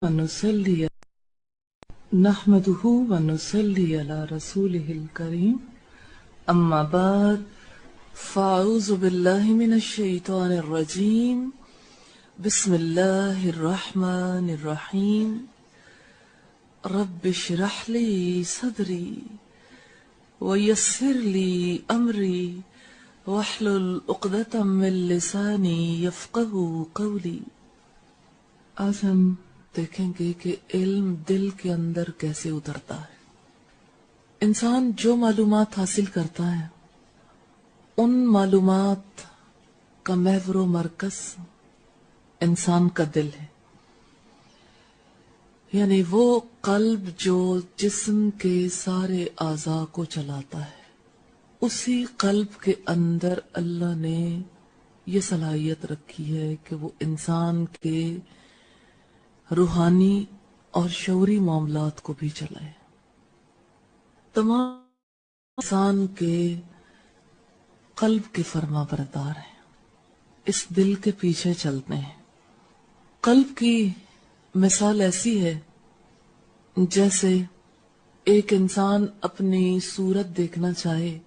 ونصلي نحمده ونصلي على رسوله الكريم أما بعد فأعوذ بالله من الشيطان الرجيم بسم الله الرحمن الرحيم رب اشرح لي صدري ويسر لي أمري واحلل عقدة من لساني يفقهوا قولي۔ آج ہم دیکھیں گے کہ علم دل کے اندر کیسے اترتا ہے۔ انسان جو معلومات حاصل کرتا ہے ان معلومات کا محور و مرکز انسان کا دل ہے، یعنی وہ قلب جو جسم کے سارے اعضاء کو چلاتا ہے۔ اسی قلب کے اندر اللہ نے یہ صلاحیت رکھی ہے کہ وہ انسان کے روحانی اور شعوری معاملات کو بھی چلائے۔ تمام انسان کے قلب کے فرما بردار ہیں، اس دل کے پیچھے چلتے ہیں۔ قلب کی مثال ایسی ہے جیسے ایک انسان اپنی صورت دیکھنا چاہے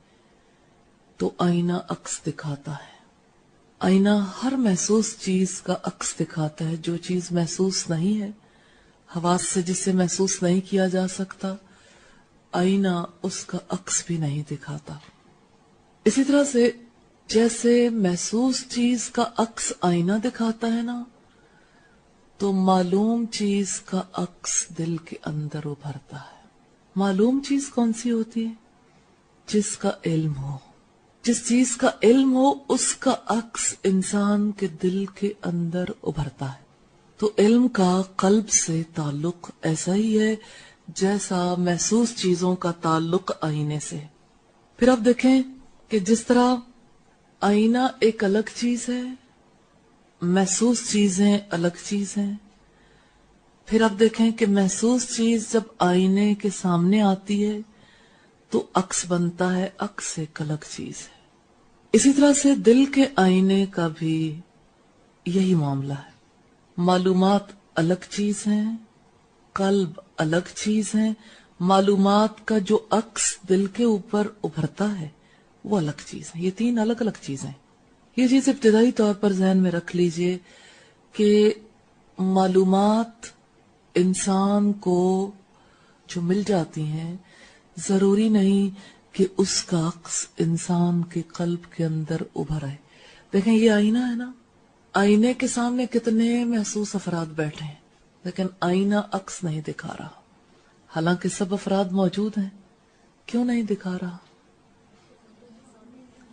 تو آئینہ عکس دکھاتا ہے۔ آئینہ ہر محسوس چیز کا عکس دکھاتا ہے۔ جو چیز محسوس نہیں ہے، حواس سے جسے محسوس نہیں کیا جا سکتا، آئینہ اس کا عکس بھی نہیں دکھاتا۔ اسی طرح سے جیسے محسوس چیز کا عکس آئینہ دکھاتا ہے نا، تو معلوم چیز کا عکس دل کے اندر ابھرتا ہے۔ معلوم چیز کون سی ہوتی ہے؟ جس کا علم ہو۔ جس چیز کا علم ہو اس کا عکس انسان کے دل کے اندر ابھرتا ہے۔ تو علم کا قلب سے تعلق ایسا ہی ہے جیسا محسوس چیزوں کا تعلق آئینے سے۔ پھر آپ دیکھیں کہ جس طرح آئینہ ایک الگ چیز ہے، محسوس چیزیں الگ چیز ہیں، پھر آپ دیکھیں کہ محسوس چیز جب آئینے کے سامنے آتی ہے تو عکس بنتا ہے، عکس ایک الگ چیز ہے۔ اسی طرح سے دل کے آئینے کا بھی یہی معاملہ ہے۔ معلومات الگ چیز ہیں، قلب الگ چیز ہیں، معلومات کا جو عکس دل کے اوپر ابھرتا ہے وہ الگ چیز ہے۔ یہ تین الگ الگ چیزیں۔ یہ چیز ابتدائی طور پر ذہن میں رکھ لیجئے کہ معلومات انسان کو جو مل جاتی ہیں ضروری نہیں کہ اس کا عکس انسان کے قلب کے اندر ابھر آئے۔ دیکھیں یہ آئینہ ہے نا، آئینے کے سامنے کتنے محسوس افراد بیٹھے ہیں لیکن آئینہ عکس نہیں دکھا رہا، حالانکہ سب افراد موجود ہیں۔ کیوں نہیں دکھا رہا؟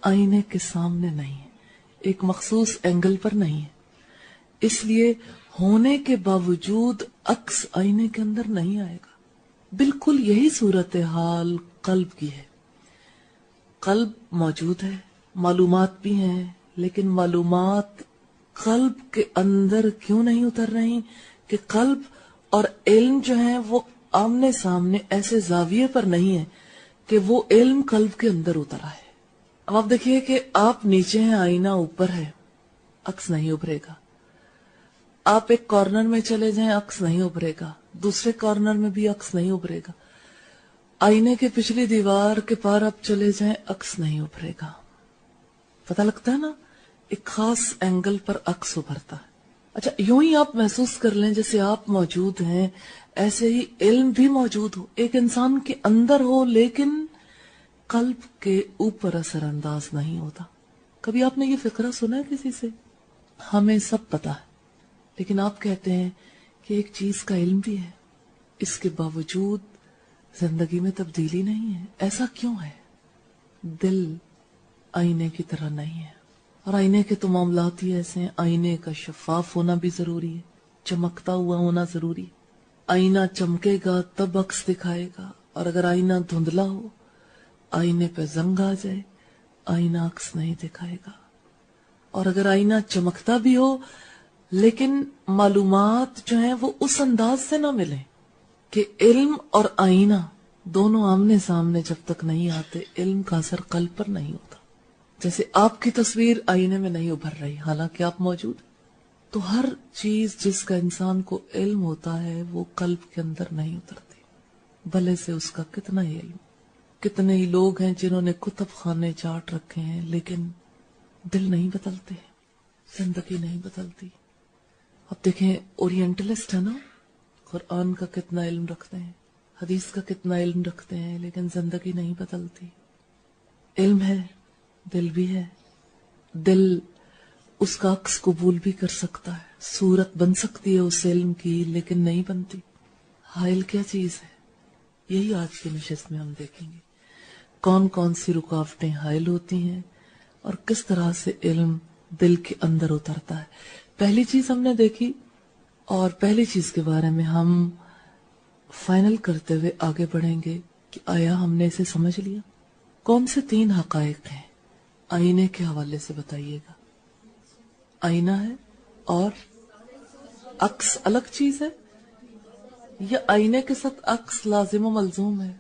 آئینے کے سامنے نہیں ہے، ایک مخصوص اینگل پر نہیں ہے، اس لیے ہونے کے باوجود عکس آئینے کے اندر نہیں آئے گا۔ بالکل یہی صورتحال قلب کی ہے۔ قلب موجود ہے، معلومات بھی ہیں، لیکن معلومات قلب کے اندر کیوں نہیں اتر رہی؟ کہ قلب اور علم جو ہیں وہ آمنے سامنے ایسے زاویے پر نہیں ہے کہ وہ علم قلب کے اندر اترا ہے۔ اب آپ دیکھیے کہ آپ نیچے ہیں، آئینہ اوپر ہے، عکس نہیں ابھرے گا۔ آپ ایک کارنر میں چلے جائیں، عکس نہیں ابھرے گا، دوسرے کارنر میں بھی عکس نہیں ابھرے گا، آئینے کے پچھلی دیوار کے پار آپ چلے جائیں، عکس نہیں ابھرے گا۔ پتہ لگتا ہے نا، ایک خاص اینگل پر عکس ابھرتا ہے۔ اچھا یوں ہی آپ محسوس کر لیں جیسے آپ موجود ہیں ایسے ہی علم بھی موجود ہو، ایک انسان کے اندر ہو لیکن قلب کے اوپر اثر انداز نہیں ہوتا۔ کبھی آپ نے یہ فقرہ سنا ہے کسی سے؟ ہمیں سب پتا ہے لیکن آپ کہتے ہیں کہ ایک چیز کا علم بھی ہے، اس کے باوجود زندگی میں تبدیلی نہیں ہے۔ ایسا کیوں ہے؟ دل آئینے کی طرح نہیں ہے، اور آئینے کے تو معاملات ہی ایسے ہیں۔ آئینے کا شفاف ہونا بھی ضروری ہے، چمکتا ہوا ہونا ضروری ہے۔ آئینہ چمکے گا تب عکس دکھائے گا، اور اگر آئینہ دھندلا ہو، آئینے پہ زنگ آ جائے، آئینہ عکس نہیں دکھائے گا۔ اور اگر آئینہ چمکتا بھی ہو لیکن معلومات جو ہیں وہ اس انداز سے نہ ملیں کہ علم اور آئینہ دونوں آمنے سامنے جب تک نہیں آتے، علم کا اثر قلب پر نہیں ہوتا۔ جیسے آپ کی تصویر آئینے میں نہیں ابھر رہی حالانکہ آپ موجود، تو ہر چیز جس کا انسان کو علم ہوتا ہے وہ قلب کے اندر نہیں اترتی، بھلے سے اس کا کتنا ہی علم. کتنے ہی لوگ ہیں جنہوں نے کتب خانے چاٹ رکھے ہیں لیکن دل نہیں بدلتے، زندگی نہیں بدلتی. اب دیکھیں اورینٹلسٹ ہے نا، قرآن کا کتنا علم رکھتے ہیں، حدیث کا کتنا علم رکھتے ہیں، لیکن زندگی نہیں بدلتی. علم ہے، دل بھی ہے. دل اس کا عکس قبول بھی کر سکتا ہے، صورت بن سکتی ہے اس علم کی لیکن نہیں بنتی. حائل کیا چیز ہے، یہی آج کی نشست میں ہم دیکھیں گے. کون کون سی رکاوٹیں حائل ہوتی ہیں اور کس طرح سے علم دل کے اندر اترتا ہے. پہلی چیز ہم نے دیکھی، اور پہلی چیز کے بارے میں ہم فائنل کرتے ہوئے آگے بڑھیں گے کہ آیا ہم نے اسے سمجھ لیا. کون سے 3 حقائق ہیں؟ آئینے کے حوالے سے بتائیے گا. آئینہ ہے اور عکس الگ چیز ہے، یا آئینے کے ساتھ عکس لازم و ملزوم ہے؟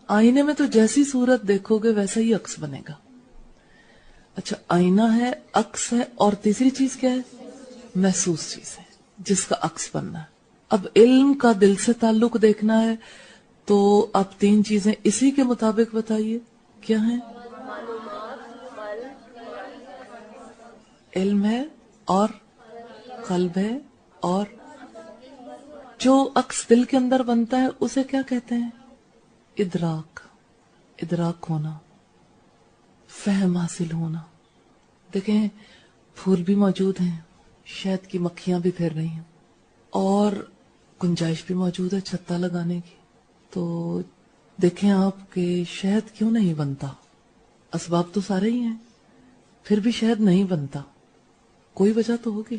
آئینے میں تو جیسی صورت دیکھو گے ویسا ہی عکس بنے گا. اچھا، آئینہ ہے، عکس ہے، اور تیسری چیز کیا ہے؟ محسوس چیز ہے جس کا عکس بننا ہے. اب علم کا دل سے تعلق دیکھنا ہے تو اب 3 چیزیں اسی کے مطابق بتائیے کیا ہیں. علم ہے اور قلب ہے، اور جو عکس دل کے اندر بنتا ہے اسے کیا کہتے ہیں؟ ادراک. ادراک ہونا، فہم حاصل ہونا. دیکھیں پھول بھی موجود ہیں، شہد کی مکھیاں بھی پھر رہی ہیں، اور گنجائش بھی موجود ہے چھتا لگانے کی. تو دیکھیں آپ کہ شہد کیوں نہیں بنتا؟ اسباب تو سارے ہی ہیں، پھر بھی شہد نہیں بنتا. کوئی وجہ تو ہوگی.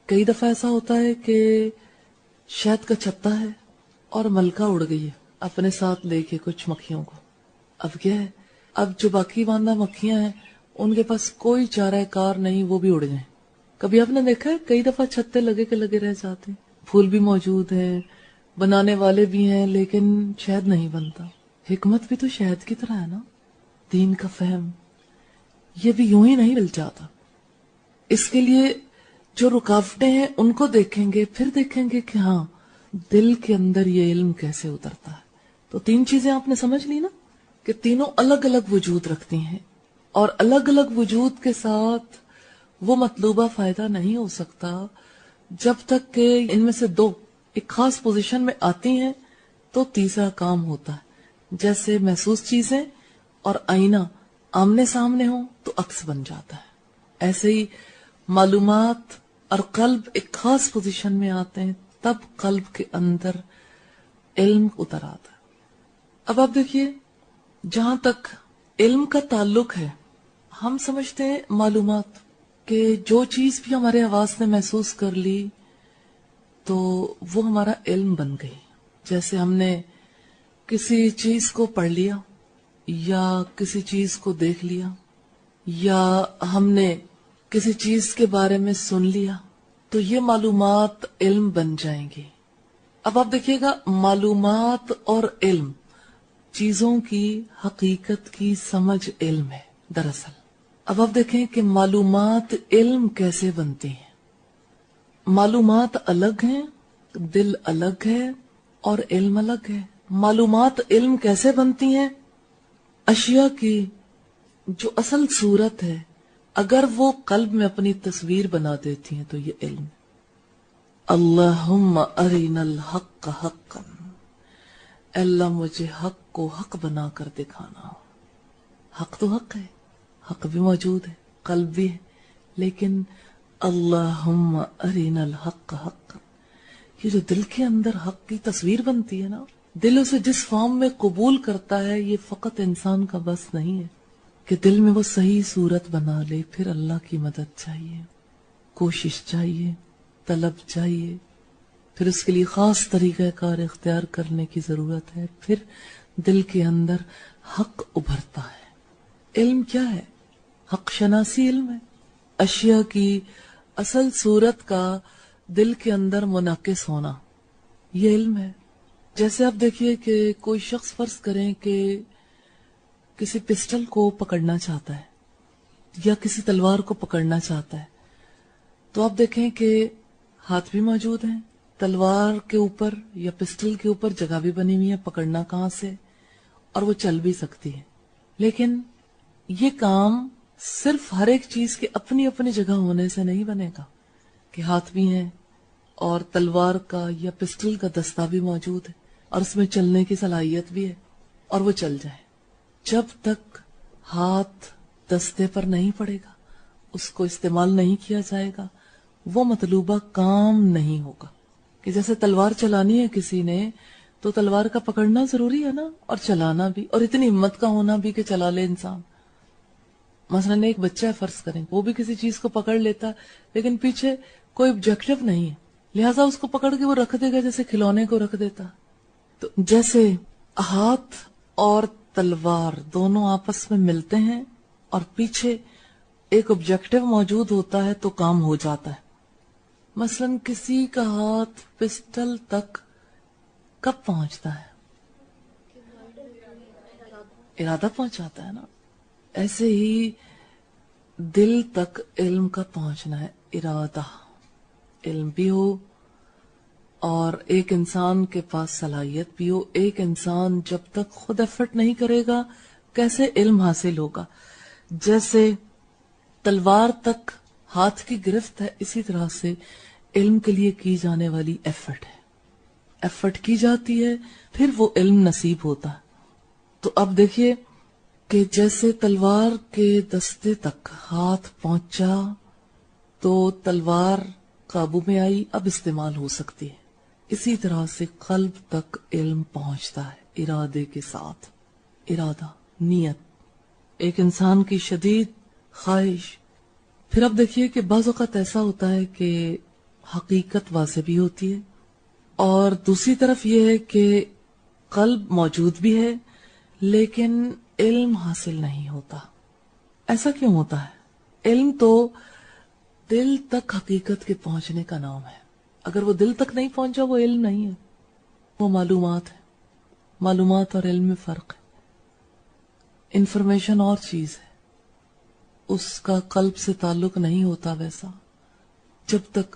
کئی دفعہ ایسا ہوتا ہے کہ شہد کا چھتا ہے اور ملکہ اڑ گئی ہے اپنے ساتھ لے کے کچھ مکھیوں کو. اب کیا ہے، اب جو باقی ماندہ مکھیاں ہیں ان کے پاس کوئی چارہ کار نہیں، وہ بھی اڑ جائیں. کبھی آپ نے دیکھا ہے کئی دفعہ چھتے لگے کے لگے رہ جاتے ہیں، پھول بھی موجود ہیں، بنانے والے بھی ہیں، لیکن شہد نہیں بنتا. حکمت بھی تو شہد کی طرح ہے نا. دین کا فہم یہ بھی یوں ہی نہیں مل جاتا. اس کے لیے جو رکاوٹیں ہیں ان کو دیکھیں گے، پھر دیکھیں گے کہ ہاں دل کے اندر یہ علم کیسے اترتا ہے. تو 3 چیزیں آپ نے سمجھ لی نا، کہ تینوں الگ الگ وجود رکھتی ہیں، اور الگ الگ وجود کے ساتھ وہ مطلوبہ فائدہ نہیں ہو سکتا جب تک کہ ان میں سے 2 ایک خاص پوزیشن میں آتی ہیں تو تیسرا کام ہوتا ہے. جیسے محسوس چیزیں اور آئینہ آمنے سامنے ہوں تو عکس بن جاتا ہے، ایسے ہی معلومات اور قلب ایک خاص پوزیشن میں آتے ہیں تب قلب کے اندر علم اتر آتا ہے. اب آپ دیکھیے، جہاں تک علم کا تعلق ہے ہم سمجھتے ہیں معلومات، کہ جو چیز بھی ہمارے حواس نے محسوس کر لی تو وہ ہمارا علم بن گئی. جیسے ہم نے کسی چیز کو پڑھ لیا، یا کسی چیز کو دیکھ لیا، یا ہم نے کسی چیز کے بارے میں سن لیا، تو یہ معلومات علم بن جائیں گی. اب آپ دیکھیے گا، معلومات اور علم چیزوں کی حقیقت کی سمجھ علم ہے دراصل. اب آپ دیکھیں کہ معلومات علم کیسے بنتی ہیں. معلومات الگ ہیں، دل الگ ہے، اور علم الگ ہے. معلومات علم کیسے بنتی ہیں؟ اشیاء کی جو اصل صورت ہے اگر وہ قلب میں اپنی تصویر بنا دیتی ہیں تو یہ علم. اللہم ارنا الحق حقا، اللہ مجھے حق کو حق بنا کر دکھانا. حق تو حق ہے، حق بھی موجود ہے، قلب بھی ہے، لیکن اللہم ارنا الحق حقا، یہ جو دل کے اندر حق کی تصویر بنتی ہے نا، دل اسے جس فارم میں قبول کرتا ہے، یہ فقط انسان کا بس نہیں ہے کہ دل میں وہ صحیح صورت بنا لے. پھر اللہ کی مدد چاہیے، کوشش چاہیے، طلب چاہیے، پھر اس کے لیے خاص طریقہ کار اختیار کرنے کی ضرورت ہے. پھر دل کے اندر حق ابھرتا ہے. علم کیا ہے؟ حق شناسی علم ہے، اشیاء کی اصل صورت کا دل کے اندر منعکس ہونا، یہ علم ہے. جیسے آپ دیکھیے کہ کوئی شخص فرض کریں کہ کسی پسٹل کو پکڑنا چاہتا ہے یا کسی تلوار کو پکڑنا چاہتا ہے، تو آپ دیکھیں کہ ہاتھ بھی موجود ہیں، تلوار کے اوپر یا پسٹل کے اوپر جگہ بھی بنی ہوئی ہے، پکڑنا کہاں سے، اور وہ چل بھی سکتی ہے. لیکن یہ کام صرف ہر ایک چیز کے اپنی اپنی جگہ ہونے سے نہیں بنے گا کہ ہاتھ بھی ہیں اور تلوار کا یا پسٹل کا دستہ بھی موجود ہے اور اس میں چلنے کی صلاحیت بھی ہے اور وہ چل جائے. جب تک ہاتھ دستے پر نہیں پڑے گا، اس کو استعمال نہیں کیا جائے گا، وہ مطلوبہ کام نہیں ہوگا. کہ جیسے تلوار چلانی ہے کسی نے تو تلوار کا پکڑنا ضروری ہے نا، اور چلانا بھی، اور اتنی ہمت کا ہونا بھی کہ چلا لے انسان. مثلاً ایک بچہ ہے فرض کریں، وہ بھی کسی چیز کو پکڑ لیتا ہے لیکن پیچھے کوئی آبجیکٹو نہیں ہے، لہٰذا اس کو پکڑ کے وہ رکھ دے گا جیسے کھلونے کو رکھ دیتا. تو جیسے ہاتھ اور تلوار دونوں آپس میں ملتے ہیں اور پیچھے ایک آبجیکٹو موجود ہوتا ہے تو کام ہو جاتا ہے. مثلاً کسی کا ہاتھ پسٹل تک کب پہنچتا ہے؟ ارادہ پہنچاتا ہے نا. ایسے ہی دل تک علم کا پہنچنا ہے، ارادہ. علم بھی ہو اور ایک انسان کے پاس صلاحیت بھی ہو. ایک انسان جب تک خود ایفرٹ نہیں کرے گا کیسے علم حاصل ہوگا؟ جیسے تلوار تک ہاتھ کی گرفت ہے، اسی طرح سے علم کے لیے کی جانے والی ایفرٹ ہے. ایفرٹ کی جاتی ہے پھر وہ علم نصیب ہوتا ہے. تو اب دیکھیے کہ جیسے تلوار کے دستے تک ہاتھ پہنچا تو تلوار قابو میں آئی، اب استعمال ہو سکتی ہے. اسی طرح سے قلب تک علم پہنچتا ہے ارادے کے ساتھ. ارادہ، نیت، ایک انسان کی شدید خواہش. پھر اب دیکھیے کہ بعض اوقات ایسا ہوتا ہے کہ حقیقت واضح بھی ہوتی ہے اور دوسری طرف یہ ہے کہ قلب موجود بھی ہے لیکن علم حاصل نہیں ہوتا. ایسا کیوں ہوتا ہے؟ علم تو دل تک حقیقت کے پہنچنے کا نام ہے. اگر وہ دل تک نہیں پہنچا وہ علم نہیں ہے، وہ معلومات ہے. معلومات اور علم میں فرق ہے. انفارمیشن اور چیز ہے، اس کا قلب سے تعلق نہیں ہوتا. ویسا جب تک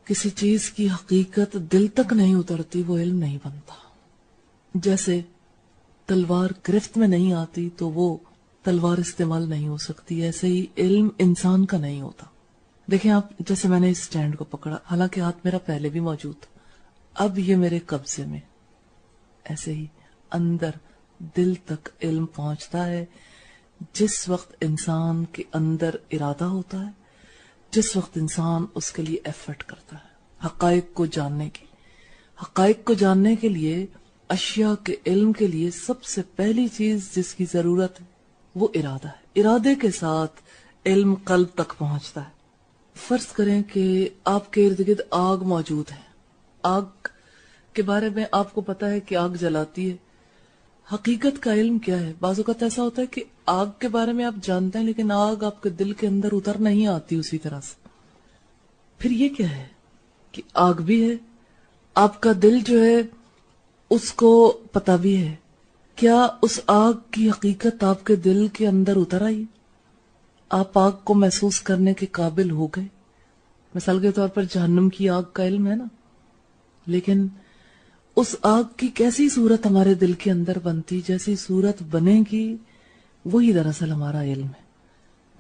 کسی چیز کی حقیقت دل تک نہیں اترتی وہ علم نہیں بنتا. جیسے تلوار گرفت میں نہیں آتی تو وہ تلوار استعمال نہیں ہو سکتی، ایسے ہی علم انسان کا نہیں ہوتا. دیکھیں آپ، جیسے میں نے اس سٹینڈ کو پکڑا، حالانکہ ہاتھ میرا پہلے بھی موجود تھا، اب یہ میرے قبضے میں. ایسے ہی اندر دل تک علم پہنچتا ہے جس وقت انسان کے اندر ارادہ ہوتا ہے، جس وقت انسان اس کے لیے ایفرٹ کرتا ہے حقائق کو جاننے کی. حقائق کو جاننے کے لیے، اشیاء کے علم کے لیے سب سے پہلی چیز جس کی ضرورت ہے وہ ارادہ ہے. ارادے کے ساتھ علم قلب تک پہنچتا ہے. فرض کریں کہ آپ کے ارد گرد آگ موجود ہے. آگ کے بارے میں آپ کو پتا ہے کہ آگ جلاتی ہے. حقیقت کا علم کیا ہے؟ بعض اوقات ایسا ہوتا ہے کہ آگ کے بارے میں آپ جانتے ہیں لیکن آگ آپ کے دل کے اندر اتر نہیں آتی اسی طرح سے. پھر یہ کیا ہے کہ آگ بھی ہے، آپ کا دل جو ہے اس کو پتا بھی ہے. کیا اس آگ کی حقیقت آپ کے دل کے اندر اتر آئی؟ آپ آگ کو محسوس کرنے کے قابل ہو گئے؟ مثال کے طور پر جہنم کی آگ کا علم ہے نا، لیکن اس آگ کی کیسی صورت ہمارے دل کے اندر بنتی، جیسی صورت بنے گی وہی دراصل ہمارا علم ہے.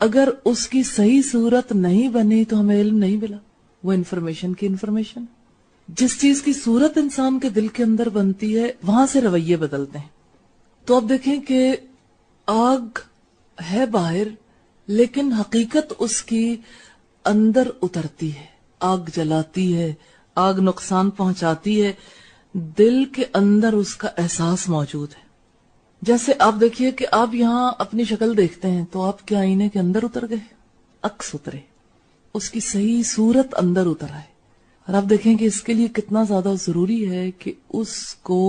اگر اس کی صحیح صورت نہیں بنی تو ہمیں علم نہیں ملا، وہ انفارمیشن کی انفارمیشن. جس چیز کی صورت انسان کے دل کے اندر بنتی ہے وہاں سے رویے بدلتے ہیں. تو اب دیکھیں کہ آگ ہے باہر لیکن حقیقت اس کی اندر اترتی ہے. آگ جلاتی ہے، آگ نقصان پہنچاتی ہے، دل کے اندر اس کا احساس موجود ہے. جیسے آپ دیکھیے کہ آپ یہاں اپنی شکل دیکھتے ہیں تو آپ کے آئینے کے اندر اتر گئے، عکس اترے، اس کی صحیح صورت اندر اتر آئے. اور آپ دیکھیں کہ اس کے لیے کتنا زیادہ ضروری ہے کہ اس کو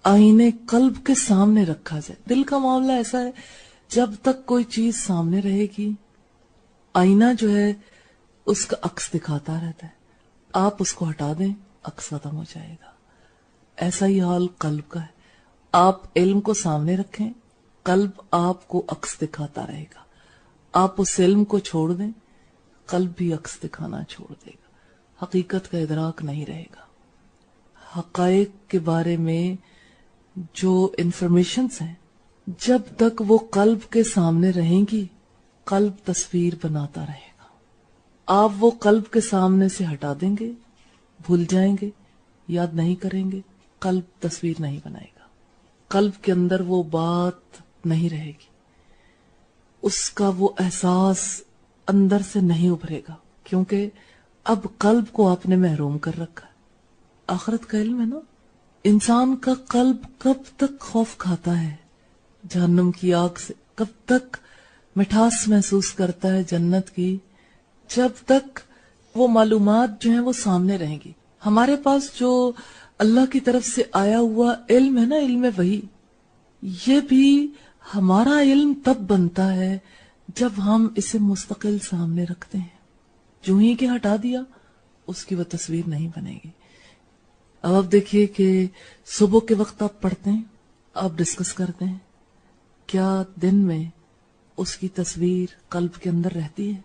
آئینے قلب کے سامنے رکھا جائے. دل کا معاملہ ایسا ہے، جب تک کوئی چیز سامنے رہے گی آئینہ جو ہے اس کا عکس دکھاتا رہتا ہے. آپ اس کو ہٹا دیں عکس ختم ہو جائے گا. ایسا ہی حال قلب کا ہے. آپ علم کو سامنے رکھیں، قلب آپ کو عکس دکھاتا رہے گا. آپ اس علم کو چھوڑ دیں، قلب بھی عکس دکھانا چھوڑ دے گا، حقیقت کا ادراک نہیں رہے گا۔ حقائق کے بارے میں جو انفارمیشنز ہیں جب تک وہ قلب کے سامنے رہیں گی قلب تصویر بناتا رہے گا۔ آپ وہ قلب کے سامنے سے ہٹا دیں گے، بھول جائیں گے، یاد نہیں کریں گے، قلب تصویر نہیں بنائے گا، قلب کے اندر وہ بات نہیں رہے گی، اس کا وہ احساس اندر سے نہیں ابھرے گا، کیونکہ اب قلب کو آپ نے محروم کر رکھا ہے۔ آخرت کا علم ہے نا، انسان کا قلب کب تک خوف کھاتا ہے جہنم کی آگ سے، کب تک مٹھاس محسوس کرتا ہے جنت کی، جب تک وہ معلومات جو ہیں وہ سامنے رہیں گی۔ ہمارے پاس جو اللہ کی طرف سے آیا ہوا علم ہے نا، علم وحی، یہ بھی ہمارا علم تب بنتا ہے جب ہم اسے مستقل سامنے رکھتے ہیں۔ جو ہی کہ ہٹا دیا اس کی وہ تصویر نہیں بنے گی۔ اب آپ دیکھیے کہ صبح کے وقت آپ پڑھتے ہیں، آپ ڈسکس کرتے ہیں، کیا دن میں اس کی تصویر قلب کے اندر رہتی ہے؟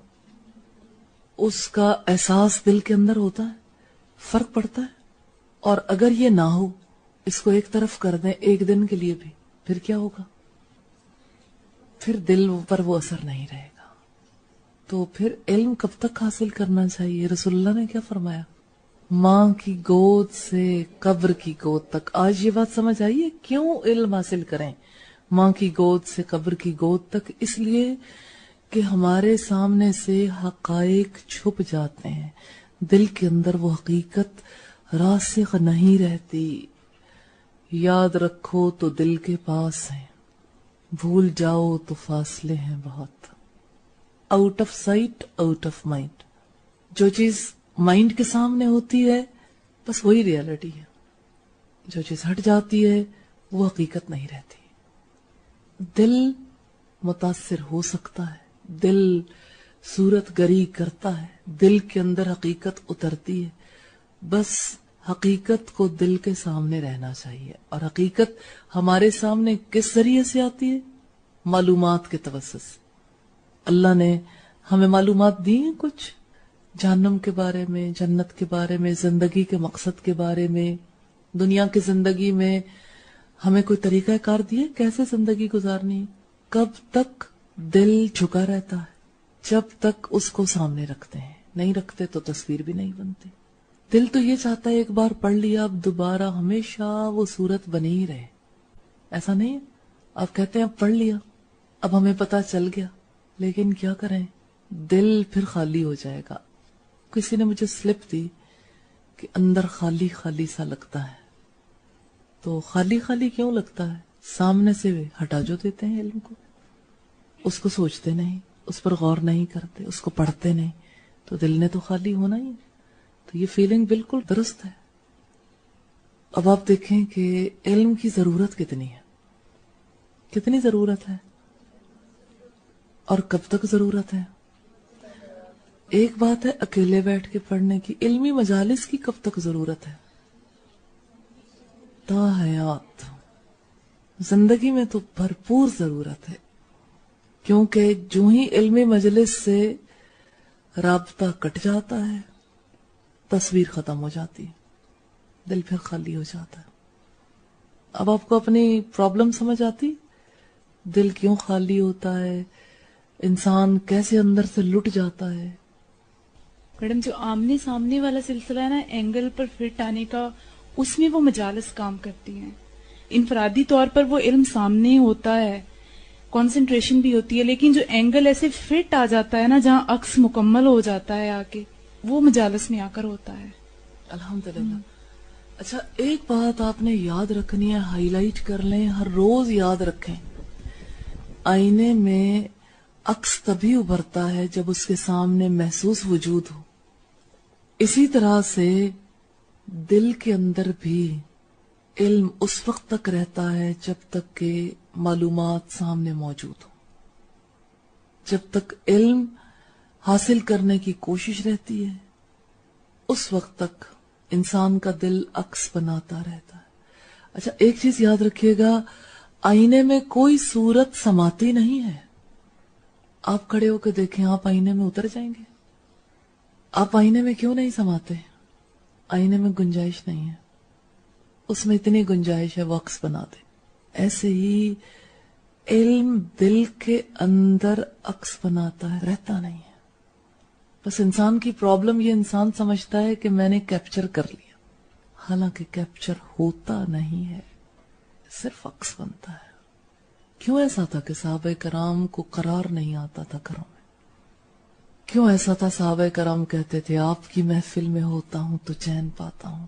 اس کا احساس دل کے اندر ہوتا ہے؟ فرق پڑتا ہے؟ اور اگر یہ نہ ہو، اس کو ایک طرف کر دیں ایک دن کے لیے بھی، پھر کیا ہوگا؟ پھر دل پر وہ اثر نہیں رہے گا۔ تو پھر علم کب تک حاصل کرنا چاہیے؟ رسول اللہ نے کیا فرمایا؟ ماں کی گود سے قبر کی گود تک۔ آج یہ بات سمجھ آئیے کیوں علم حاصل کریں ماں کی گود سے قبر کی گود تک؟ اس لیے کہ ہمارے سامنے سے حقائق چھپ جاتے ہیں، دل کے اندر وہ حقیقت راسخ نہیں رہتی۔ یاد رکھو تو دل کے پاس ہے، بھول جاؤ تو فاصلے ہیں بہت۔ Out of sight out of mind. جو چیز مائنڈ کے سامنے ہوتی ہے بس وہی ریالٹی ہے، جو چیز ہٹ جاتی ہے وہ حقیقت نہیں رہتی۔ دل متاثر ہو سکتا ہے، دل صورت گری کرتا ہے، دل کے اندر حقیقت اترتی ہے، بس حقیقت کو دل کے سامنے رہنا چاہیے۔ اور حقیقت ہمارے سامنے کس ذریعے سے آتی ہے؟ معلومات کے توسط سے۔ اللہ نے ہمیں معلومات دی ہیں کچھ جہنم کے بارے میں، جنت کے بارے میں، زندگی کے مقصد کے بارے میں، دنیا کی زندگی میں ہمیں کوئی طریقہ کار دیا کیسے زندگی گزارنی ہے؟ کب تک دل جھکا رہتا ہے؟ جب تک اس کو سامنے رکھتے ہیں، نہیں رکھتے تو تصویر بھی نہیں بنتی۔ دل تو یہ چاہتا ہے ایک بار پڑھ لیا اب دوبارہ ہمیشہ وہ صورت بنی ہی رہے۔ ایسا نہیں ہے، آپ کہتے ہیں اب پڑھ لیا، اب ہمیں پتا چل گیا، لیکن کیا کریں، دل پھر خالی ہو جائے گا۔ کسی نے مجھے سلپ دی کہ اندر خالی خالی سا لگتا ہے، تو خالی خالی کیوں لگتا ہے؟ سامنے سے ہٹا جو دیتے ہیں علم کو، اس کو سوچتے نہیں، اس پر غور نہیں کرتے، اس کو پڑھتے نہیں، تو دل نے تو خالی ہونا ہی ہے۔ تو یہ فیلنگ بالکل درست ہے۔ اب آپ دیکھیں کہ علم کی ضرورت کتنی ہے، کتنی ضرورت ہے اور کب تک ضرورت ہے۔ ایک بات ہے اکیلے بیٹھ کے پڑھنے کی، علمی مجالس کی کب تک ضرورت ہے؟ تا حیات زندگی میں تو بھرپور ضرورت ہے، کیونکہ جو ہی علمی مجلس سے رابطہ کٹ جاتا ہے تصویر ختم ہو جاتی ہے، دل پھر خالی ہو جاتا ہے۔ اب آپ کو اپنی پرابلم سمجھ آتی؟ دل کیوں خالی ہوتا ہے، انسان کیسے اندر سے لٹ جاتا ہے؟ میڈم جو آمنے سامنے والا سلسلہ ہے نا، اینگل پر فٹ آنے کا، اس میں وہ مجالس کام کرتی ہیں۔ انفرادی طور پر وہ علم سامنے ہوتا ہے، کنسنٹریشن بھی ہوتی ہے، لیکن جو اینگل ایسے فٹ آ جاتا ہے نا جہاں عکس مکمل ہو جاتا ہے آ کے، وہ مجالس میں آ کر ہوتا ہے۔ الحمدللہ۔ اچھا ایک بات آپ نے یاد رکھنی ہے، ہائی لائٹ کر لیں، ہر روز یاد رکھیں، آئینے میں عکس تبھی ابھرتا ہے جب اس کے سامنے محسوس وجود ہو، اسی طرح سے دل کے اندر بھی علم اس وقت تک رہتا ہے جب تک کہ معلومات سامنے موجود ہو، جب تک علم حاصل کرنے کی کوشش رہتی ہے اس وقت تک انسان کا دل عکس بناتا رہتا ہے۔ اچھا ایک چیز یاد رکھیے گا، آئینے میں کوئی صورت سماتی نہیں ہے۔ آپ کھڑے ہو کے دیکھیں، آپ آئینے میں اتر جائیں گے؟ آپ آئینے میں کیوں نہیں سماتے؟ آئینے میں گنجائش نہیں ہے، اس میں اتنی گنجائش ہے وہ عکس بنا دے. ایسے ہی علم دل کے اندر عکس بناتا ہے، رہتا نہیں ہے. بس انسان کی پرابلم یہ، انسان سمجھتا ہے کہ میں نے کیپچر کر لیا، حالانکہ کیپچر ہوتا نہیں ہے، صرف عکس بنتا ہے. کیوں ایسا تھا کہ صحابہ کرام کو قرار نہیں آتا تھا گھروں میں؟ کیوں ایسا تھا صحابہ کرام کہتے تھے آپ کی محفل میں ہوتا ہوں تو چین پاتا ہوں،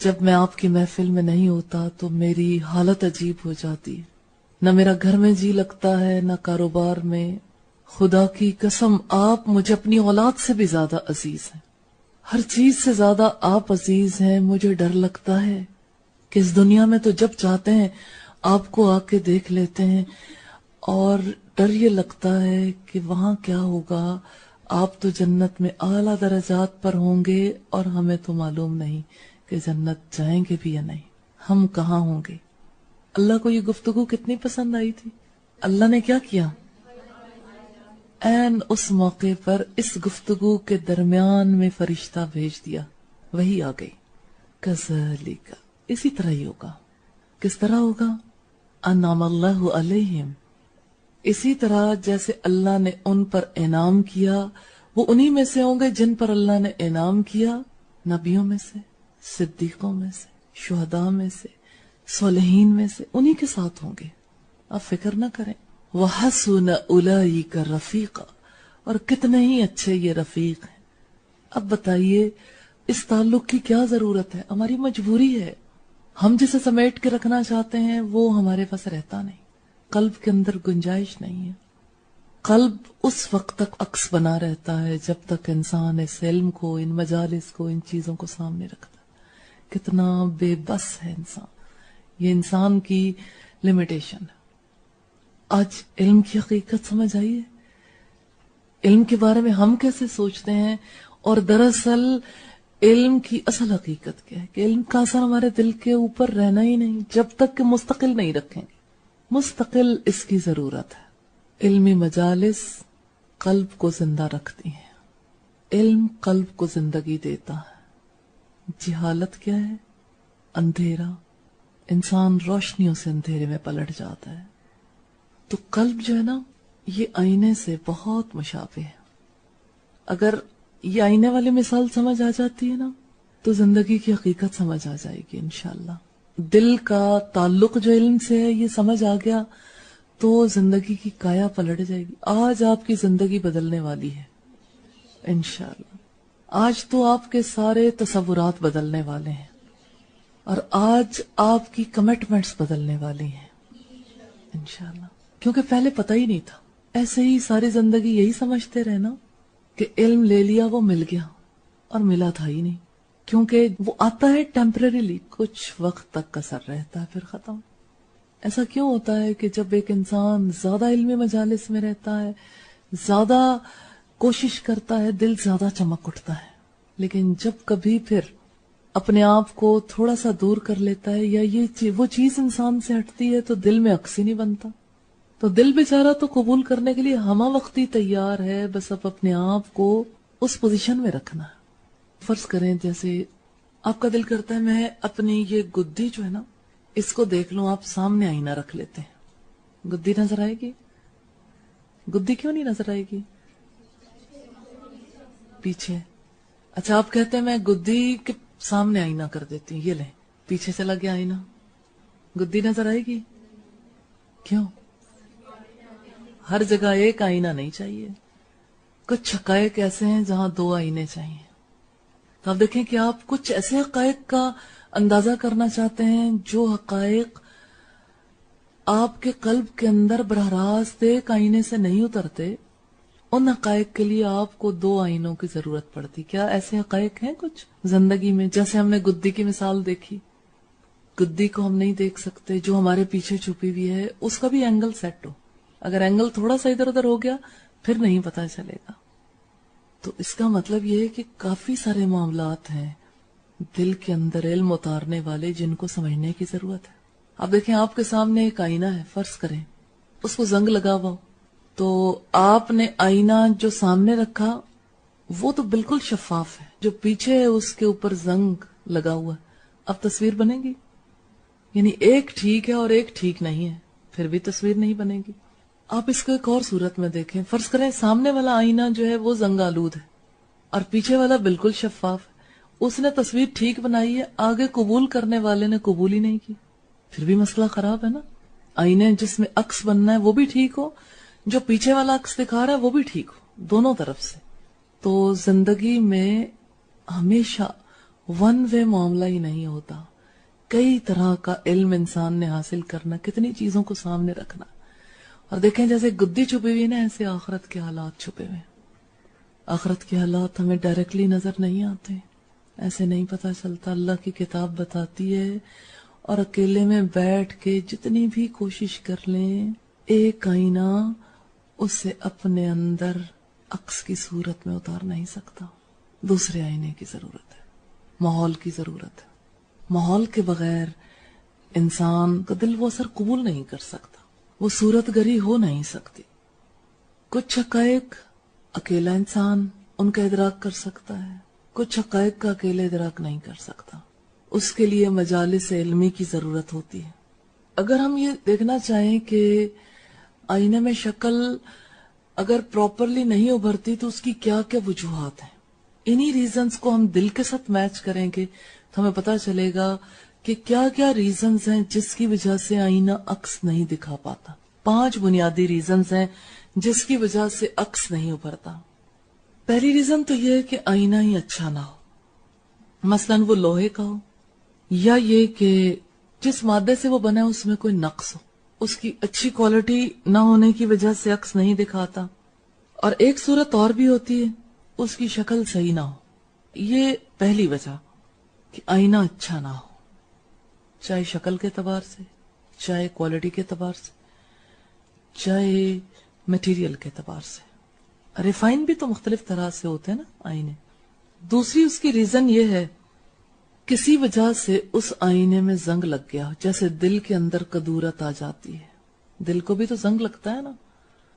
جب میں آپ کی محفل میں نہیں ہوتا تو میری حالت عجیب ہو جاتی ہے، نہ میرا گھر میں جی لگتا ہے نہ کاروبار میں. خدا کی قسم آپ مجھے اپنی اولاد سے بھی زیادہ عزیز ہیں، ہر چیز سے زیادہ آپ عزیز ہیں. مجھے ڈر لگتا ہے کہ اس دنیا میں تو جب چاہتے ہیں آپ کو آ کے دیکھ لیتے ہیں، اور ڈر یہ لگتا ہے کہ وہاں کیا ہوگا. آپ تو جنت میں اعلیٰ درجات پر ہوں گے اور ہمیں تو معلوم نہیں کہ جنت جائیں گے بھی یا نہیں، ہم کہاں ہوں گے. اللہ کو یہ گفتگو کتنی پسند آئی تھی. اللہ نے کیا کیا؟ این اس موقع پر اس گفتگو کے درمیان میں فرشتہ بھیج دیا، وہی آ گئی. کذالک، اسی طرح ہی ہوگا. کس طرح ہوگا؟ انعم اللہ علیہم، اسی طرح جیسے اللہ نے ان پر انعام کیا، وہ انہی میں سے ہوں گے جن پر اللہ نے انعام کیا، نبیوں میں سے، صدیقوں میں سے، شہداء میں سے، صالحین میں سے، انہی کے ساتھ ہوں گے. آپ فکر نہ کریں. وَحَسُنَ أُولَئِكَ رَفِيقًا، اور کتنے ہی اچھے یہ رفیق ہیں. اب بتائیے اس تعلق کی کیا ضرورت ہے؟ ہماری مجبوری ہے. ہم جسے سمیٹ کے رکھنا چاہتے ہیں وہ ہمارے پاس رہتا نہیں. قلب کے اندر گنجائش نہیں ہے. قلب اس وقت تک عکس بنا رہتا ہے جب تک انسان اس علم کو، ان مجالس کو، ان چیزوں کو سامنے رکھتا. کتنا بے بس ہے انسان. یہ انسان کی لمیٹیشن ہے. آج علم کی حقیقت سمجھ آئیے، علم کے بارے میں ہم کیسے سوچتے ہیں، اور دراصل علم کی اصل حقیقت کیا ہے کہ علم کا اثر ہمارے دل کے اوپر رہنا ہی نہیں جب تک کہ مستقل نہیں رکھیں گے. مستقل اس کی ضرورت ہے. علمی مجالس قلب کو زندہ رکھتی ہیں. علم قلب کو زندگی دیتا ہے. جہالت کیا ہے؟ اندھیرا. انسان روشنیوں سے اندھیرے میں پلٹ جاتا ہے. تو قلب جو ہے نا، یہ آئینے سے بہت مشابہ ہے. اگر یہ آئینے والی مثال سمجھ آ جاتی ہے نا تو زندگی کی حقیقت سمجھ آ جائے گی انشاءاللہ. دل کا تعلق جو علم سے ہے یہ سمجھ آ گیا تو زندگی کی کایا پلٹ جائے گی. آج آپ کی زندگی بدلنے والی ہے انشاءاللہ. آج تو آپ کے سارے تصورات بدلنے والے ہیں، اور آج آپ کی کمٹمنٹس بدلنے والی ہیں انشاءاللہ. کیونکہ پہلے پتہ ہی نہیں تھا. ایسے ہی ساری زندگی یہی سمجھتے رہے نا کہ علم لے لیا وہ مل گیا، اور ملا تھا ہی نہیں. کیونکہ وہ آتا ہے ٹیمپرریلی، کچھ وقت تک اثر رہتا ہے پھر ختم. ایسا کیوں ہوتا ہے کہ جب ایک انسان زیادہ علمی مجالس میں رہتا ہے، زیادہ کوشش کرتا ہے، دل زیادہ چمک اٹھتا ہے، لیکن جب کبھی پھر اپنے آپ کو تھوڑا سا دور کر لیتا ہے یا وہ چیز انسان سے ہٹتی ہے تو دل میں عکس ہی نہیں بنتا. تو دل بیچارہ تو قبول کرنے کے لیے ہمہ وقتی تیار ہے، بس اب اپنے آپ کو اس پوزیشن میں رکھنا ہے. فرض کریں جیسے آپ کا دل کرتا ہے میں اپنی یہ گدی جو ہے نا اس کو دیکھ لوں. آپ سامنے آئینہ رکھ لیتے ہیں، گدی نظر آئے گی؟ گدی کیوں نہیں نظر آئے گی؟ پیچھے. اچھا آپ کہتے ہیں میں گدی کے سامنے آئینہ کر دیتی ہوں، یہ لیں پیچھے سے لگے آئینہ، گدی نظر آئے گی؟ کیوں؟ ہر جگہ ایک آئینہ نہیں چاہیے. کچھ حقائق ایسے ہیں جہاں دو آئینے چاہیے. تو آپ دیکھیں کہ آپ کچھ ایسے حقائق کا اندازہ کرنا چاہتے ہیں جو حقائق آپ کے قلب کے اندر براہ راست ایک آئینے سے نہیں اترتے. ان حقائق کے لیے آپ کو دو آئینوں کی ضرورت پڑتی. کیا ایسے حقائق ہیں کچھ زندگی میں؟ جیسے ہم نے گدی کی مثال دیکھی، گدی کو ہم نہیں دیکھ سکتے جو ہمارے پیچھے چھپی ہوئی ہے، اس کا بھی اینگل سیٹ ہو. اگر اینگل تھوڑا سا ادھر ادھر ہو گیا پھر نہیں پتا چلے گا. تو اس کا مطلب یہ ہے کہ کافی سارے معاملات ہیں دل کے اندر علم اتارنے والے جن کو سمجھنے کی ضرورت ہے. اب دیکھیں آپ کے سامنے ایک آئینہ ہے، فرض کریں اس کو زنگ لگا ہوا ہو، تو آپ نے آئینہ جو سامنے رکھا وہ تو بالکل شفاف ہے. جو پیچھے ہے اس کے اوپر زنگ لگا ہوا ہے. اب تصویر بنے گی؟ یعنی ایک ٹھیک ہے اور ایک ٹھیک نہیں ہے، پھر بھی تصویر نہیں بنے گی. آپ اس کو ایک اور صورت میں دیکھیں. فرض کریں سامنے والا آئینہ جو ہے وہ زنگ آلود ہے اور پیچھے والا بالکل شفاف ہے. اس نے تصویر ٹھیک بنائی ہے، آگے قبول کرنے والے نے قبول ہی نہیں کی، پھر بھی مسئلہ خراب ہے نا. آئینے جس میں عکس بننا ہے وہ بھی ٹھیک ہو، جو پیچھے والا عکس دکھا رہا ہے وہ بھی ٹھیک ہو، دونوں طرف سے. تو زندگی میں ہمیشہ ون وے معاملہ ہی نہیں ہوتا. کئی طرح کا علم انسان نے حاصل کرنا، کتنی چیزوں کو سامنے رکھنا. اور دیکھیں جیسے گدی چھپی ہوئی نا، ایسے آخرت کے حالات چھپے ہوئے. آخرت کے حالات ہمیں ڈائریکٹلی نظر نہیں آتے، ایسے نہیں پتا چلتا. اللہ کی کتاب بتاتی ہے اور اکیلے میں بیٹھ کے جتنی بھی کوشش کر لیں، ایک آئینہ اسے اپنے اندر عکس کی صورت میں اتار نہیں سکتا. دوسرے آئینے کی ضرورت ہے، ماحول کی ضرورت ہے. ماحول کے بغیر انسان کا دل وہ اثر قبول نہیں کر سکتا، وہ صورت گری ہو نہیں سکتی. کچھ حقائق اکیلا انسان ان کا ادراک کر سکتا ہے، کچھ حقائق کا اکیلے ادراک نہیں کر سکتا. اس کے لیے مجالس علمی کی ضرورت ہوتی ہے. اگر ہم یہ دیکھنا چاہیں کہ آئینے میں شکل اگر پراپرلی نہیں ابھرتی تو اس کی کیا کیا وجوہات ہیں، انہی ریزنز کو ہم دل کے ساتھ میچ کریں گے تو ہمیں پتا چلے گا کہ کیا کیا ریزنز ہیں جس کی وجہ سے آئینہ عکس نہیں دکھا پاتا. 5 بنیادی ریزنز ہیں جس کی وجہ سے عکس نہیں ابھرتا. پہلی ریزن تو یہ ہے کہ آئینہ ہی اچھا نہ ہو. مثلاً وہ لوہے کا ہو، یا یہ کہ جس مادے سے وہ بنا ہے اس میں کوئی نقص ہو، اس کی اچھی کوالٹی نہ ہونے کی وجہ سے عکس نہیں دکھاتا. اور ایک صورت اور بھی ہوتی ہے، اس کی شکل صحیح نہ ہو. یہ پہلی وجہ کہ آئینہ اچھا نہ ہو، چاہے شکل کے اعتبار سے، چاہے کوالٹی کے اعتبار سے، چاہے میٹیریل کے اعتبار سے. ریفائن بھی تو مختلف طرح سے ہوتے ہیں نا آئینے. دوسری اس کی ریزن یہ ہے کسی وجہ سے اس آئینے میں زنگ لگ گیا، جیسے دل کے اندر کدورت آ جاتی ہے. دل کو بھی تو زنگ لگتا ہے نا،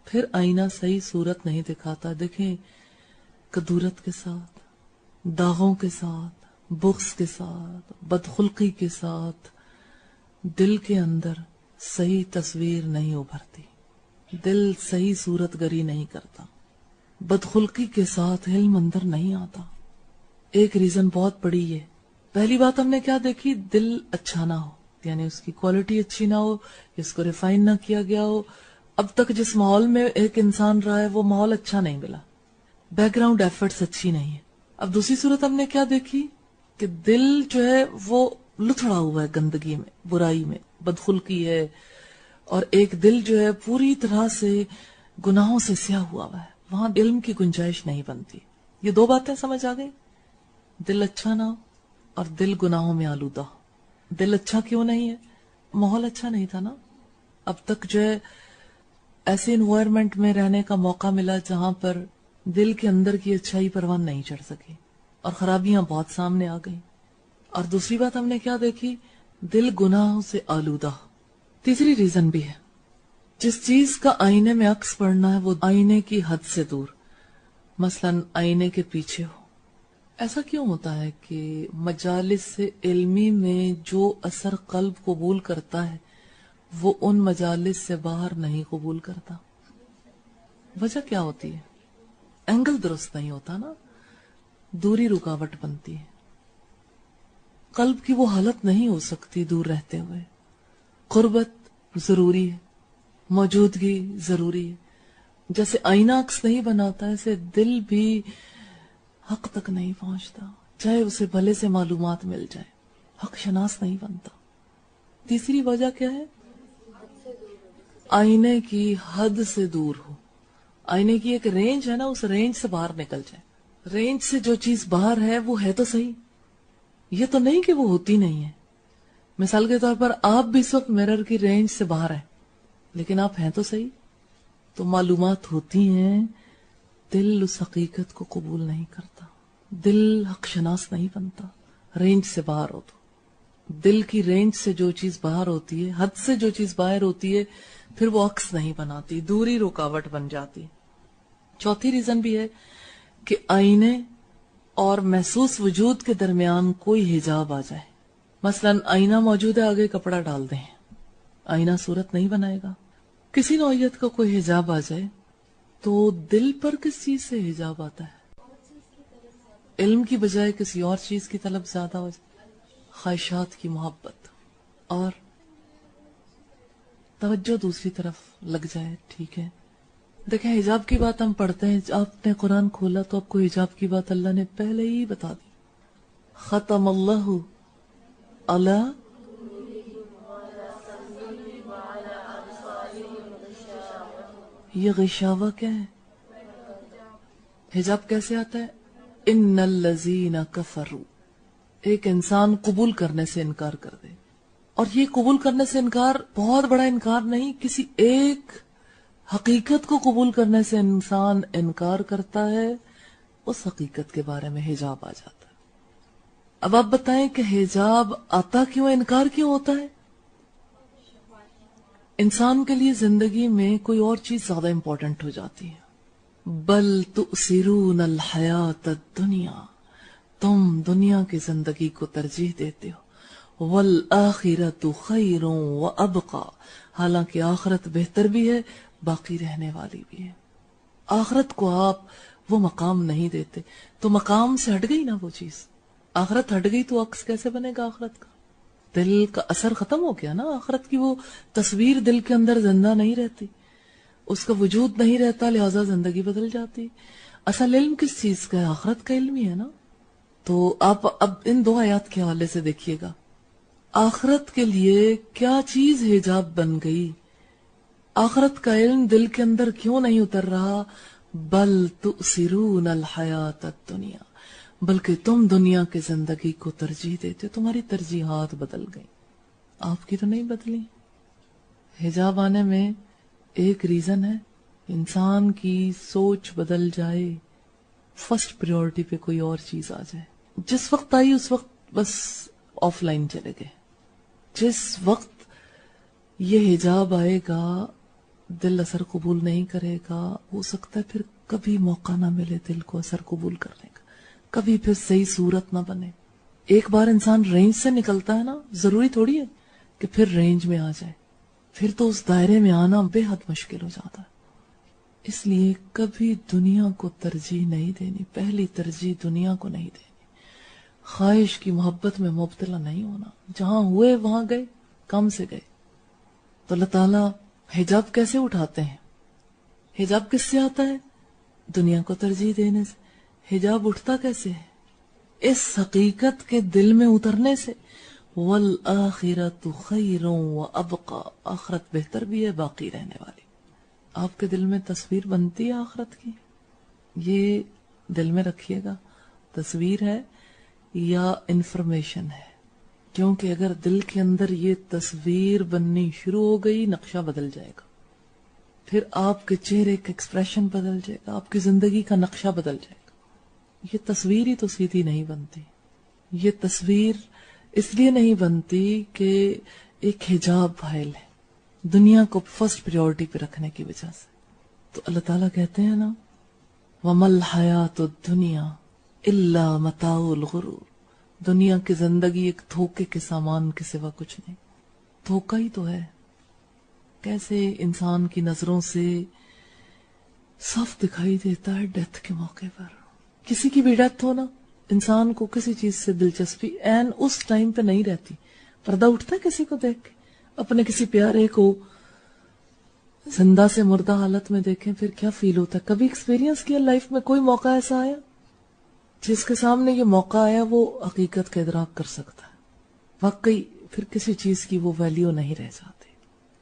پھر آئینہ صحیح صورت نہیں دکھاتا. دیکھیں کدورت کے ساتھ، داغوں کے ساتھ، بغض کے ساتھ، بدخلقی کے ساتھ دل کے اندر صحیح تصویر نہیں ابھرتی، دل صحیح صورت گری نہیں کرتا، بدخلقی کے ساتھ علم اندر نہیں آتا. ایک ریزن بہت بڑی ہے. پہلی بات ہم نے کیا دیکھی؟ دل اچھا نہ ہو، یعنی اس کی کوالٹی اچھی نہ ہو، اس کو ریفائن نہ کیا گیا ہو. اب تک جس ماحول میں ایک انسان رہا ہے وہ ماحول اچھا نہیں ملا، بیک گراؤنڈ ایفرٹس اچھی نہیں ہے. اب دوسری صورت ہم نے کیا دیکھی کہ دل جو ہے وہ لتھڑا ہوا ہے گندگی میں، برائی میں، بدخلقی ہے، اور ایک دل جو ہے پوری طرح سے گناہوں سے سیاہ ہوا ہے. وہاں علم کی گنجائش نہیں بنتی. یہ 2 باتیں سمجھ آ گئی؟ دل اچھا نہ ہو اور دل گناہوں میں آلودہ. دل اچھا کیوں نہیں ہے؟ ماحول اچھا نہیں تھا نا. اب تک جو ہے ایسے انوائرمنٹ میں رہنے کا موقع ملا جہاں پر دل کے اندر کی اچھائی پروان نہیں چڑھ سکی اور خرابیاں بہت سامنے آ گئیں. اور دوسری بات ہم نے کیا دیکھی؟ دل گناہوں سے آلودہ. تیسری ریزن بھی ہے، جس چیز کا آئینے میں عکس پڑنا ہے وہ آئینے کی حد سے دور، مثلاً آئینے کے پیچھے ہو. ایسا کیوں ہوتا ہے کہ مجالس علمی میں جو اثر قلب قبول کرتا ہے وہ ان مجالس سے باہر نہیں قبول کرتا؟ وجہ کیا ہوتی ہے؟ اینگل درست نہیں ہوتا نا، دوری رکاوٹ بنتی ہے. قلب کی وہ حالت نہیں ہو سکتی دور رہتے ہوئے. قربت ضروری ہے، موجودگی ضروری ہے. جیسے آئینہ عکس نہیں بناتا ایسے دل بھی حق تک نہیں پہنچتا، چاہے اسے بھلے سے معلومات مل جائے، حق شناس نہیں بنتا. تیسری وجہ کیا ہے؟ آئینے کی حد سے دور ہو. آئینے کی ایک رینج ہے نا، اس رینج سے باہر نکل جائے. رینج سے جو چیز باہر ہے وہ ہے تو صحیح، یہ تو نہیں کہ وہ ہوتی نہیں ہے. مثال کے طور پر آپ بھی اس وقت مرر کی رینج سے باہر ہیں لیکن آپ ہیں تو صحیح. تو معلومات ہوتی ہیں، دل اس حقیقت کو قبول نہیں کرتا، دل حق شناس نہیں بنتا. رینج سے باہر ہو تو دل کی رینج سے جو چیز باہر ہوتی ہے، حد سے جو چیز باہر ہوتی ہے، پھر وہ عکس نہیں بناتی، دوری رکاوٹ بن جاتی. چوتھی ریزن بھی ہے کہ آئینے اور محسوس وجود کے درمیان کوئی حجاب آ جائے. مثلا آئینہ موجود ہے, آگے کپڑا ڈال دیں, آئینہ صورت نہیں بنائے گا. کسی نوعیت کا کوئی حجاب آ جائے تو دل پر کس چیز سے حجاب آتا ہے؟ علم کی بجائے کسی اور چیز کی طلب زیادہ ہو جائے, خواہشات کی محبت, اور توجہ دوسری طرف لگ جائے. ٹھیک ہے, دیکھیں حجاب کی بات ہم پڑھتے ہیں, آپ نے قرآن کھولا تو آپ کو حجاب کی بات اللہ نے پہلے ہی بتا دی. ختم اللہ علی, یہ غشاوہ کیا ہے؟ حجاب کیسے آتا ہے؟ ان الذین کفروا, ایک انسان قبول کرنے سے انکار کر دے, اور یہ قبول کرنے سے انکار بہت بڑا انکار نہیں, کسی ایک حقیقت کو قبول کرنے سے انسان انکار کرتا ہے, اس حقیقت کے بارے میں حجاب آ جاتا ہے. اب آپ بتائیں کہ حجاب آتا کیوں, انکار کیوں ہوتا ہے؟ انسان کے لیے زندگی میں کوئی اور چیز زیادہ امپورٹنٹ ہو جاتی ہے. بل تؤثرون الحیات الدنیا, تم دنیا کی زندگی کو ترجیح دیتے ہو. والآخرۃ خیر وابقی, حالانکہ آخرت بہتر بھی ہے, باقی رہنے والی بھی ہے. آخرت کو آپ وہ مقام نہیں دیتے, تو مقام سے ہٹ گئی نا وہ چیز. آخرت ہٹ گئی تو عکس کیسے بنے گا آخرت کا؟ دل کا اثر ختم ہو گیا نا. آخرت کی وہ تصویر دل کے اندر زندہ نہیں رہتی, اس کا وجود نہیں رہتا, لہذا زندگی بدل جاتی. اصل علم کس چیز کا ہے؟ آخرت کا علم ہی ہے نا. تو آپ اب ان دو آیات کے حوالے سے دیکھیے گا, آخرت کے لیے کیا چیز حجاب بن گئی, آخرت کا علم دل کے اندر کیوں نہیں اتر رہا؟ بل تؤثرون الحیات الدنیا, بلکہ تم دنیا کے زندگی کو ترجیح دیتے ہو. تمہاری ترجیحات بدل گئی, آپ کی تو نہیں بدلی. حجاب آنے میں ایک ریزن ہے, انسان کی سوچ بدل جائے, فرسٹ پریورٹی پہ کوئی اور چیز آ جائے. جس وقت آئی اس وقت بس آف لائن چلے گئے. جس وقت یہ حجاب آئے گا دل اثر قبول نہیں کرے گا, ہو سکتا ہے پھر کبھی موقع نہ ملے دل کو اثر قبول کرنے کا, کبھی پھر صحیح صورت نہ بنے. ایک بار انسان رینج سے نکلتا ہے نا, ضروری تھوڑی ہے کہ پھر رینج میں آ جائے, پھر تو اس دائرے میں آنا بے حد مشکل ہو جاتا ہے. اس لیے کبھی دنیا کو ترجیح نہیں دینی, پہلی ترجیح دنیا کو نہیں دینی. خواہش کی محبت میں مبتلا نہیں ہونا, جہاں ہوئے وہاں گئے, کم سے گئے. تو اللہ تعالیٰ حجاب کیسے اٹھاتے ہیں؟ حجاب کس سے آتا ہے؟ دنیا کو ترجیح دینے سے. حجاب اٹھتا کیسے ہے؟ اس حقیقت کے دل میں اترنے سے. والآخرۃ خیر وابقی, آخرت بہتر بھی ہے, باقی رہنے والی. آپ کے دل میں تصویر بنتی ہے آخرت کی؟ یہ دل میں رکھیے گا, تصویر ہے یا انفارمیشن ہے. کیونکہ اگر دل کے اندر یہ تصویر بننی شروع ہو گئی, نقشہ بدل جائے گا, پھر آپ کے چہرے کا ایکسپریشن بدل جائے گا, آپ کی زندگی کا نقشہ بدل جائے گا. یہ تصویر ہی تو سیدھی نہیں بنتی. یہ تصویر اس لیے نہیں بنتی کہ ایک حجاب حائل ہے, دنیا کو فرسٹ پریورٹی پہ رکھنے کی وجہ سے. تو اللہ تعالیٰ کہتے ہیں نا, وَمَا الْحَيَاةُ الدُّنْيَا إِلَّا مَتَاعُ الْغُرُورِ, دنیا کی زندگی ایک دھوکے کے سامان کے سوا کچھ نہیں. دھوکہ ہی تو ہے. کیسے انسان کی نظروں سے صاف دکھائی دیتا ہے ڈیتھ کے موقع پر. کسی کی بھی ڈیتھ ہو نا, انسان کو کسی چیز سے دلچسپی این اس ٹائم پہ نہیں رہتی. پردہ اٹھتا ہے کسی کو دیکھ کے, اپنے کسی پیارے کو زندہ سے مردہ حالت میں دیکھیں پھر کیا فیل ہوتا ہے. کبھی ایکسپیرینس کیا لائف میں؟ کوئی موقع ایسا آیا جس کے سامنے یہ موقع آیا وہ حقیقت کا ادراک کر سکتا ہے؟ واقعی پھر کسی چیز کی وہ ویلیو نہیں رہ جاتی.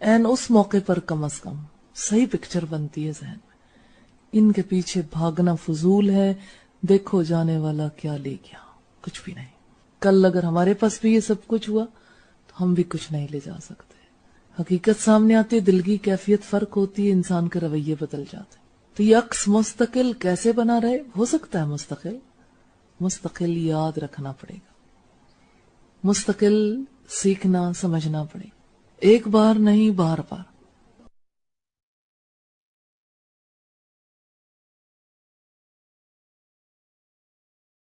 این اس موقع پر کم از کم صحیح پکچر بنتی ہے ذہن میں. ان کے پیچھے بھاگنا فضول ہے, دیکھو جانے والا کیا لے گیا, کچھ بھی نہیں. کل اگر ہمارے پاس بھی یہ سب کچھ ہوا تو ہم بھی کچھ نہیں لے جا سکتے. حقیقت سامنے آتی ہے, دل کی کیفیت فرق ہوتی ہے, انسان کے رویے بدل جاتے. تو یہ عکس مستقل کیسے بنا رہے؟ ہو سکتا ہے مستقل یاد رکھنا پڑے گا, مستقل سیکھنا سمجھنا پڑے گا, ایک بار نہیں بار بار.